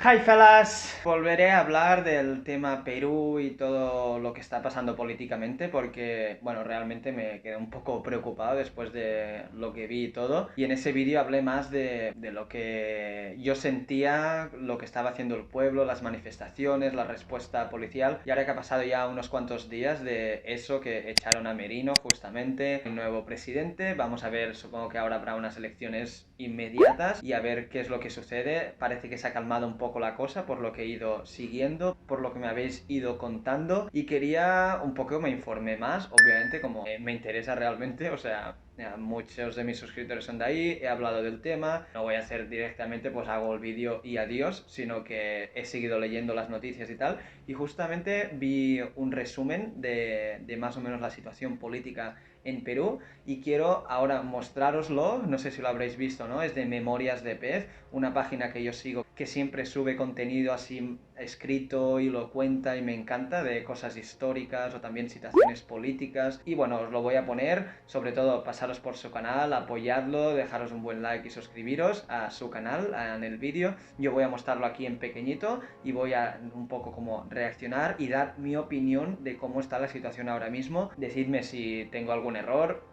Hi fellas, volveré a hablar del tema Perú y todo lo que está pasando políticamente porque, bueno, realmente me quedé un poco preocupado después de lo que vi y todo. Y en ese vídeo hablé más de lo que yo sentía, lo que estaba haciendo el pueblo, las manifestaciones, la respuesta policial. Y ahora que ha pasado ya unos cuantos días de eso, que echaron a Merino justamente, el nuevo presidente, vamos a ver, supongo que ahora habrá unas elecciones inmediatas y a ver qué es lo que sucede. Parece que se ha calmado un poco la cosa por lo que he ido siguiendo, por lo que me habéis ido contando y quería un poco me informé más, obviamente como me interesa realmente, o sea, muchos de mis suscriptores son de ahí, he hablado del tema, no voy a hacer directamente pues hago el vídeo y adiós, sino que he seguido leyendo las noticias y tal, y justamente vi un resumen de más o menos la situación política en Perú y quiero ahora mostrároslo, no sé si lo habréis visto, ¿no? Es de Memorias de Pez, una página que yo sigo que siempre sube contenido así escrito y lo cuenta y me encanta de cosas históricas o también situaciones políticas y bueno, os lo voy a poner, sobre todo pasaros por su canal, apoyadlo, dejaros un buen like y suscribiros a su canal en el vídeo. Yo voy a mostrarlo aquí en pequeñito y voy a un poco como reaccionar y dar mi opinión de cómo está la situación ahora mismo. Decidme si tengo algún error,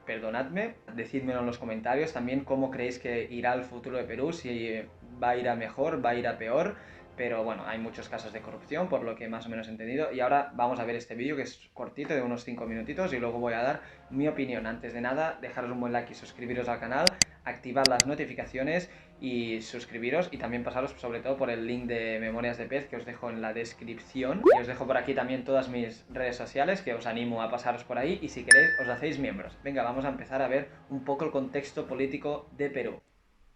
perdonadme, decídmelo en los comentarios también cómo creéis que irá el futuro de Perú, si va a ir a mejor, va a ir a peor, pero bueno, hay muchos casos de corrupción, por lo que más o menos he entendido, y ahora vamos a ver este vídeo que es cortito, de unos 5 minutitos, y luego voy a dar mi opinión. Antes de nada, dejaros un buen like y suscribiros al canal, activar las notificaciones y suscribiros, y también pasaros sobre todo por el link de Memorias de Pez que os dejo en la descripción, y os dejo por aquí también todas mis redes sociales que os animo a pasaros por ahí y si queréis os hacéis miembros. Venga, vamos a empezar a ver un poco el contexto político de Perú.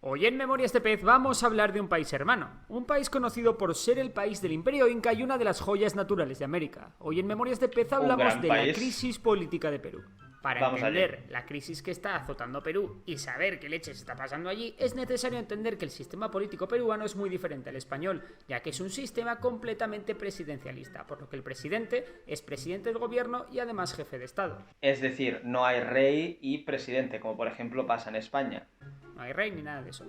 Hoy en Memorias de Pez vamos a hablar de un país hermano, un país conocido por ser el país del Imperio Inca y una de las joyas naturales de América. Hoy en Memorias de Pez Un hablamos gran de la país. crisis política de Perú. Para Vamos allá. entender la crisis que está azotando Perú y saber qué leches está pasando allí, es necesario entender que el sistema político peruano es muy diferente al español, ya que es un sistema completamente presidencialista, por lo que el presidente es presidente del gobierno y además jefe de Estado. Es decir, no hay rey y presidente, como por ejemplo pasa en España. No hay rey ni nada de eso.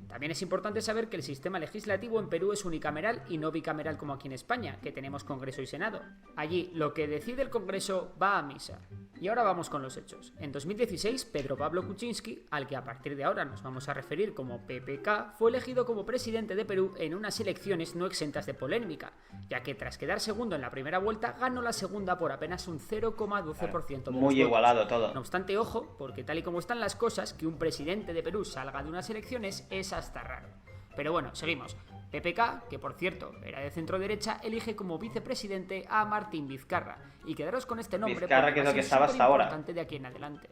También es importante saber que el sistema legislativo en Perú es unicameral y no bicameral como aquí en España, que tenemos Congreso y Senado. Allí lo que decide el Congreso va a misa. Y ahora vamos con los hechos. En 2016, Pedro Pablo Kuczynski, al que a partir de ahora nos vamos a referir como PPK, fue elegido como presidente de Perú en unas elecciones no exentas de polémica, ya que tras quedar segundo en la primera vuelta, ganó la segunda por apenas un 0,12% de los Muy votos. igualado todo. No obstante, ojo, porque tal y como están las cosas, que un presidente de Perú salga de unas elecciones es hasta raro. Pero bueno, seguimos. PPK, que por cierto era de centro derecha, elige como vicepresidente a Martín Vizcarra. Y quedaros con este nombre Vizcarra, que es lo que estaba hasta ahora. importante de aquí en adelante.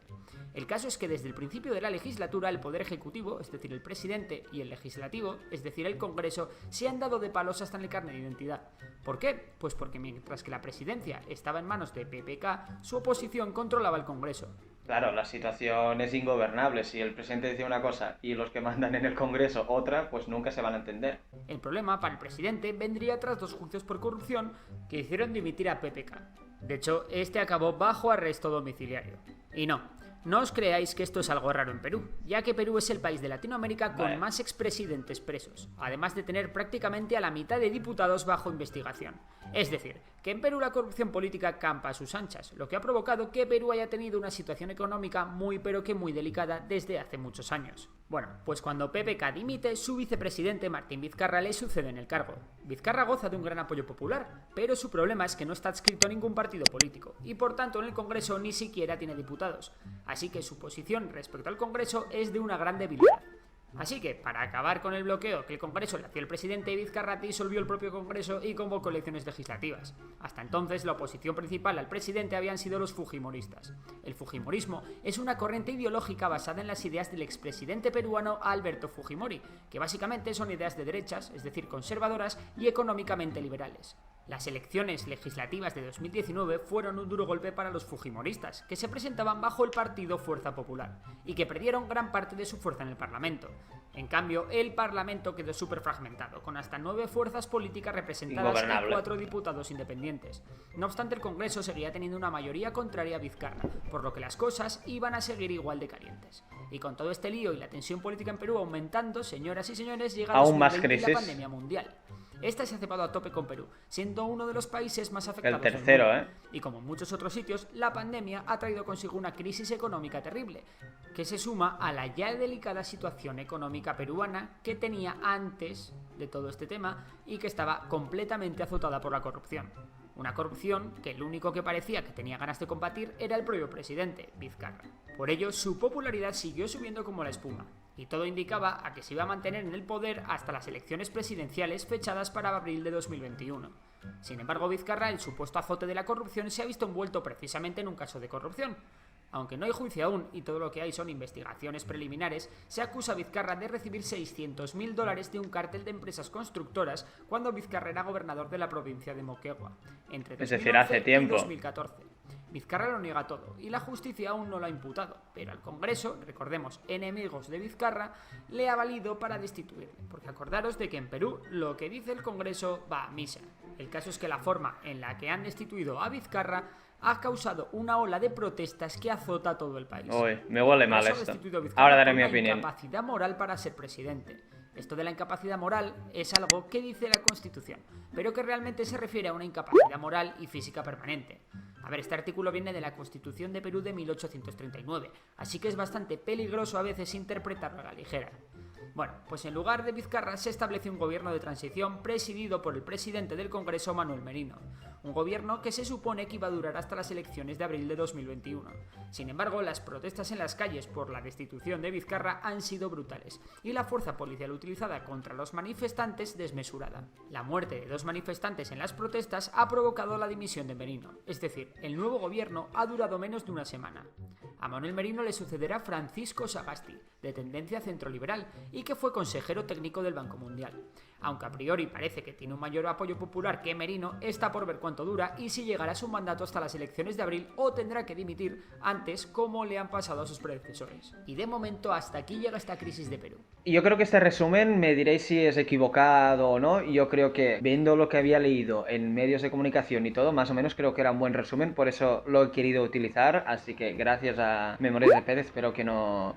El caso es que desde el principio de la legislatura el poder ejecutivo, es decir, el presidente, y el legislativo, es decir, el Congreso, se han dado de palos hasta en el carnet de identidad. ¿Por qué? Pues porque mientras que la presidencia estaba en manos de PPK, su oposición controlaba el Congreso. Claro, la situación es ingobernable. Si el presidente dice una cosa y los que mandan en el Congreso otra, pues nunca se van a entender. El problema para el presidente vendría tras 2 juicios por corrupción que hicieron dimitir a PPK. De hecho, este acabó bajo arresto domiciliario. Y no os creáis que esto es algo raro en Perú, ya que Perú es el país de Latinoamérica con más expresidentes presos, además de tener prácticamente a la mitad de diputados bajo investigación. Es decir, que en Perú la corrupción política campa a sus anchas, lo que ha provocado que Perú haya tenido una situación económica muy pero que muy delicada desde hace muchos años. Bueno, pues cuando PPK dimite, su vicepresidente Martín Vizcarra le sucede en el cargo. Vizcarra goza de un gran apoyo popular, pero su problema es que no está adscrito a ningún partido político, y por tanto en el Congreso ni siquiera tiene diputados. Así que su posición respecto al Congreso es de una gran debilidad. Así que, para acabar con el bloqueo que el Congreso le hacía el presidente, Vizcarra disolvió el propio Congreso y convocó elecciones legislativas. Hasta entonces, la oposición principal al presidente habían sido los fujimoristas. El fujimorismo es una corriente ideológica basada en las ideas del expresidente peruano Alberto Fujimori, que básicamente son ideas de derechas, es decir, conservadoras y económicamente liberales. Las elecciones legislativas de 2019 fueron un duro golpe para los fujimoristas, que se presentaban bajo el partido Fuerza Popular, y que perdieron gran parte de su fuerza en el Parlamento. En cambio, el Parlamento quedó súper fragmentado, con hasta 9 fuerzas políticas representadas y 4 diputados independientes. No obstante, el Congreso seguía teniendo una mayoría contraria a Vizcarra, por lo que las cosas iban a seguir igual de calientes. Y con todo este lío y la tensión política en Perú aumentando, señoras y señores, llega aún más 2020 y crisis. la pandemia mundial. Esta se ha cepado a tope con Perú, siendo uno de los países más afectados El tercero, del mundo. Y como en muchos otros sitios, la pandemia ha traído consigo una crisis económica terrible, que se suma a la ya delicada situación económica peruana que tenía antes de todo este tema y que estaba completamente azotada por la corrupción. Una corrupción que el único que parecía que tenía ganas de combatir era el propio presidente, Vizcarra. Por ello, su popularidad siguió subiendo como la espuma, y todo indicaba a que se iba a mantener en el poder hasta las elecciones presidenciales fechadas para abril de 2021. Sin embargo, Vizcarra, el supuesto azote de la corrupción, se ha visto envuelto precisamente en un caso de corrupción. Aunque no hay juicio aún y todo lo que hay son investigaciones preliminares, se acusa a Vizcarra de recibir $600.000 de un cártel de empresas constructoras cuando Vizcarra era gobernador de la provincia de Moquegua, entre 2011 y 2014. Vizcarra lo niega todo y la justicia aún no lo ha imputado, pero al Congreso, recordemos, enemigos de Vizcarra, le ha valido para destituirle, porque acordaros de que en Perú lo que dice el Congreso va a misa. El caso es que la forma en la que han destituido a Vizcarra ha causado una ola de protestas que azota a todo el país. Uy, me huele mal esto. Ahora daré mi opinión. Incapacidad moral para ser presidente. Esto de la incapacidad moral es algo que dice la Constitución, pero que realmente se refiere a una incapacidad moral y física permanente. A ver, este artículo viene de la Constitución de Perú de 1839, así que es bastante peligroso a veces interpretarlo a la ligera. Bueno, pues en lugar de Vizcarra se establece un gobierno de transición presidido por el presidente del Congreso, Manuel Merino. Un gobierno que se supone que iba a durar hasta las elecciones de abril de 2021. Sin embargo, las protestas en las calles por la destitución de Vizcarra han sido brutales y la fuerza policial utilizada contra los manifestantes desmesurada. La muerte de 2 manifestantes en las protestas ha provocado la dimisión de Merino, es decir, el nuevo gobierno ha durado menos de una semana. A Manuel Merino le sucederá Francisco Sagasti, de tendencia centroliberal y que fue consejero técnico del Banco Mundial. Aunque a priori parece que tiene un mayor apoyo popular que Merino, está por ver cuánto dura y si llegará su mandato hasta las elecciones de abril o tendrá que dimitir antes, como le han pasado a sus predecesores. Y de momento hasta aquí llega esta crisis de Perú. Y yo creo que este resumen, me diréis si es equivocado o no, yo creo que viendo lo que había leído en medios de comunicación y todo, más o menos creo que era un buen resumen, por eso lo he querido utilizar, así que gracias a Memorias de Pérez, espero que no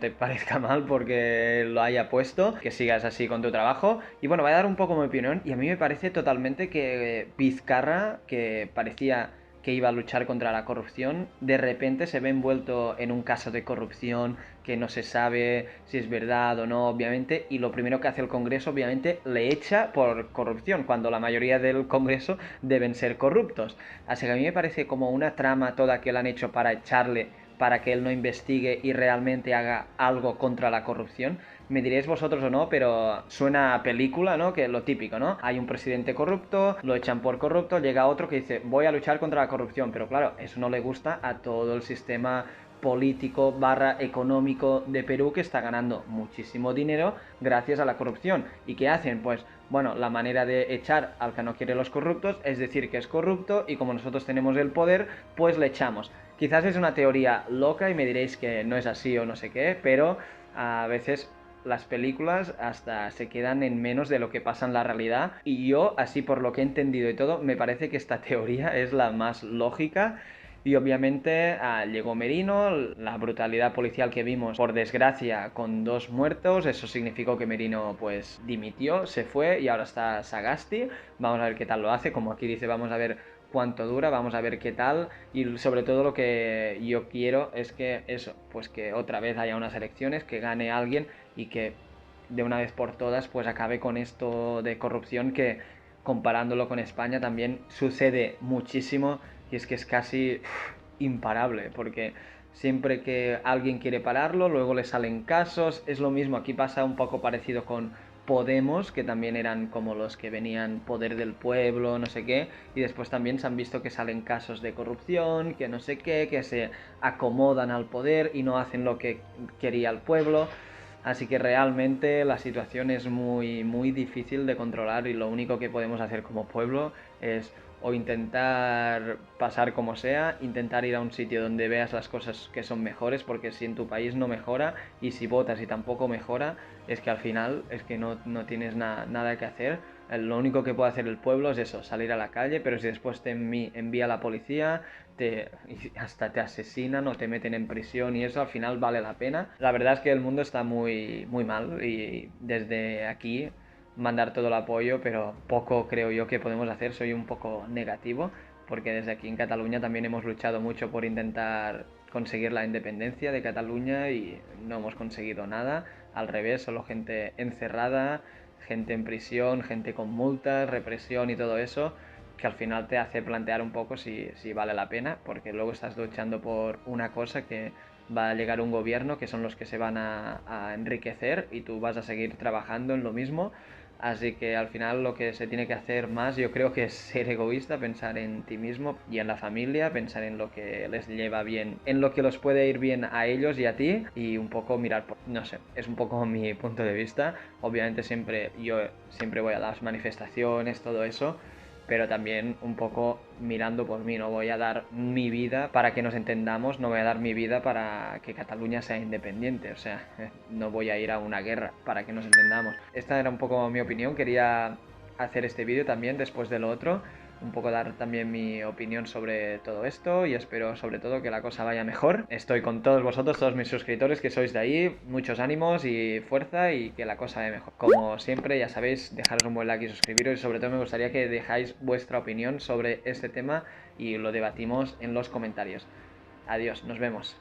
te parezca mal porque lo haya puesto, que sigas así con tu trabajo. Y bueno, voy a dar un poco mi opinión, y a mí me parece totalmente que Vizcarra, que parecía que iba a luchar contra la corrupción, de repente se ve envuelto en un caso de corrupción que no se sabe si es verdad o no, obviamente, y lo primero que hace el Congreso, obviamente, le echa por corrupción, cuando la mayoría del Congreso deben ser corruptos. Así que a mí me parece como una trama toda que le han hecho para echarle, para que él no investigue y realmente haga algo contra la corrupción. Me diréis vosotros o no, pero suena a película, ¿no? Que es lo típico, ¿no? Hay un presidente corrupto, lo echan por corrupto, llega otro que dice, voy a luchar contra la corrupción, pero claro, eso no le gusta a todo el sistema político / económico de Perú, que está ganando muchísimo dinero gracias a la corrupción. ¿Y qué hacen? Pues bueno, la manera de echar al que no quiere los corruptos es decir que es corrupto, y como nosotros tenemos el poder, pues le echamos. Quizás es una teoría loca y me diréis que no es así o no sé qué, pero a veces las películas hasta se quedan en menos de lo que pasa en la realidad, y yo, así por lo que he entendido y todo, me parece que esta teoría es la más lógica. Y obviamente llegó Merino, la brutalidad policial que vimos, por desgracia, con 2 muertos, eso significó que Merino pues dimitió, se fue, y ahora está Sagasti. Vamos a ver qué tal lo hace, como aquí dice, vamos a ver cuánto dura, vamos a ver qué tal, y sobre todo lo que yo quiero es que eso, pues que otra vez haya unas elecciones, que gane alguien y que de una vez por todas pues acabe con esto de corrupción que, comparándolo con España, también sucede muchísimo, y es que es casi imparable, porque siempre que alguien quiere pararlo, luego le salen casos. Es lo mismo, aquí pasa un poco parecido con Podemos, que también eran como los que venían poder del pueblo, no sé qué, y después también se han visto que salen casos de corrupción, que no sé qué, que se acomodan al poder y no hacen lo que quería el pueblo. Así que realmente la situación es muy, muy difícil de controlar y lo único que podemos hacer como pueblo es o intentar pasar como sea, intentar ir a un sitio donde veas las cosas que son mejores, porque si en tu país no mejora y si votas y tampoco mejora, es que al final es que no tienes nada que hacer. Lo único que puede hacer el pueblo es eso, salir a la calle, pero si después te envía la policía, hasta te asesinan o te meten en prisión y eso al final vale la pena. La verdad es que el mundo está muy, muy mal y desde aquí mandar todo el apoyo, pero poco creo yo que podemos hacer, soy un poco negativo, porque desde aquí en Cataluña también hemos luchado mucho por intentar conseguir la independencia de Cataluña y no hemos conseguido nada, al revés, solo gente encerrada, gente en prisión, gente con multas, represión y todo eso, que al final te hace plantear un poco si vale la pena, porque luego estás luchando por una cosa que va a llegar un gobierno que son los que se van a enriquecer y tú vas a seguir trabajando en lo mismo. Así que al final lo que se tiene que hacer más yo creo que es ser egoísta, pensar en ti mismo y en la familia, pensar en lo que les lleva bien, en lo que los puede ir bien a ellos y a ti y un poco mirar por, no sé, es un poco mi punto de vista. Obviamente yo siempre voy a las manifestaciones, todo eso, pero también un poco mirando por mí, no voy a dar mi vida para que nos entendamos, no voy a dar mi vida para que Cataluña sea independiente, o sea, no voy a ir a una guerra para que nos entendamos. Esta era un poco mi opinión, quería hacer este vídeo también después de lo otro, un poco dar también mi opinión sobre todo esto y espero sobre todo que la cosa vaya mejor. Estoy con todos vosotros, todos mis suscriptores que sois de ahí, muchos ánimos y fuerza y que la cosa vaya mejor. Como siempre, ya sabéis, dejaros un buen like y suscribiros y sobre todo me gustaría que dejáis vuestra opinión sobre este tema y lo debatimos en los comentarios. Adiós, nos vemos.